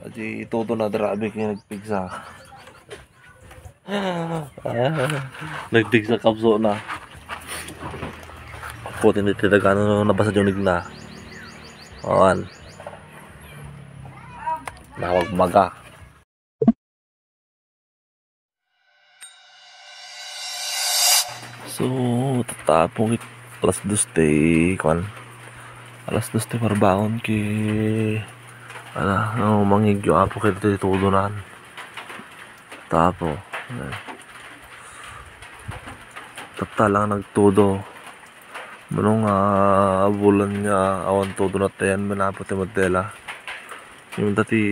Adi todo na drabe kaya nagpigsa. Nagpigsa kapso na. Puti na tinaga na nabasa junig na. Awan. Nawagmaga. So, tatapong alas 2 kwan. Alas 2 parbaon ki mangigyo apo kay titudunan. Tapo. Tata lang nagtudo. Manong bulan niya awan todo na tayan manapot yung modela. Yung dati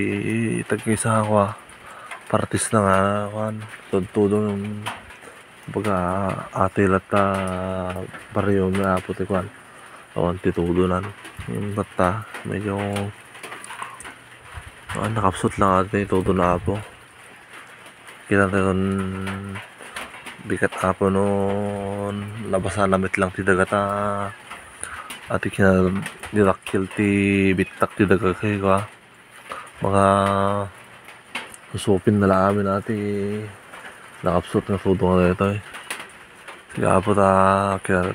tagkisa ako partis na nga kwan. Todo yung baga atil at baryo na apot kwan. Awan titudunan. Yung tata medyo nakapsot lang atin todo na apo. Kita tayo bikat apo noon labasa namit lang ti dagata ati kina dirakil ti bitak ti daga kay ka mga susupin na lamin ati nakapsot na todo nga ito eh. Sige apo ta kaya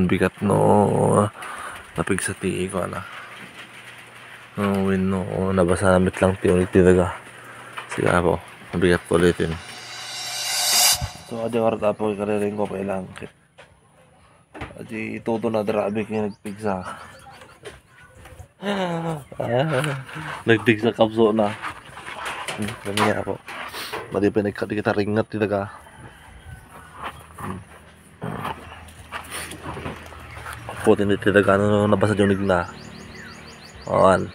bikat no napig sa ti ko na win no nabasa namit lang ti ulit ti daga. Sige apo mabigat ko ulitin. So adi warad apo karering ko pa ilang kit. Adi todo na drabe kaya nagpigsa. Nagpigsa kapso na. Ganyan ako. Madi pa nagkita ringat talaga. Puti na talaga nabasa junig na. Awan.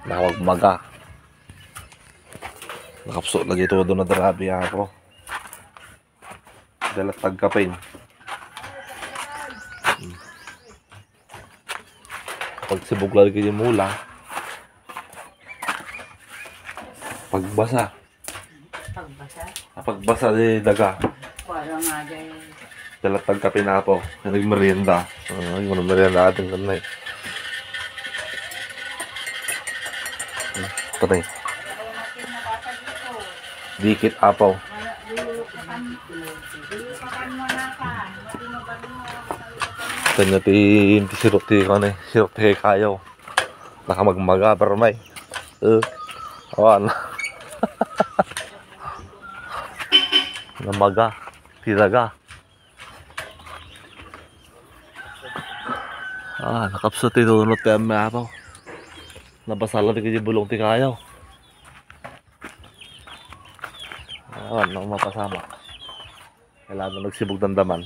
Nawagmaga. Nakapso lagi todo na drabe ako. Dalat tagkapin. Pag sibog lagi yung mula. Pagbasa. Pagbasa di daga. Wala nga dyan. Dalat tagkapin na ako. Nagmerienda. Yung merienda atin kanina eh. Patay. Dikit apaw. Kanya ti sirok ti kane, sirok ti kayaw. Nakamagmaga pero may. Awan. Namaga, tiraga. Nakapsot ti tunot ti amme apaw. Nabasala ti kaya bulong ti kayaw. Awan, nang mapasama. Kailangan nagsibog ng daman.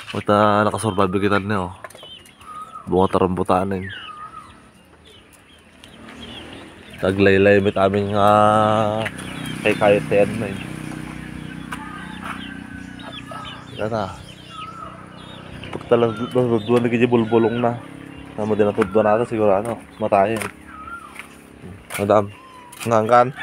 Mata nakasurvive kita niyo. Bunga tarambutanin. Taglaylay mit aming kay kayot yan na yun. Gata. Pagtalang duwan na kaya bulbulong na. Nama din natudwa natin siguro ano. Matayin. Madam. Ngangkan.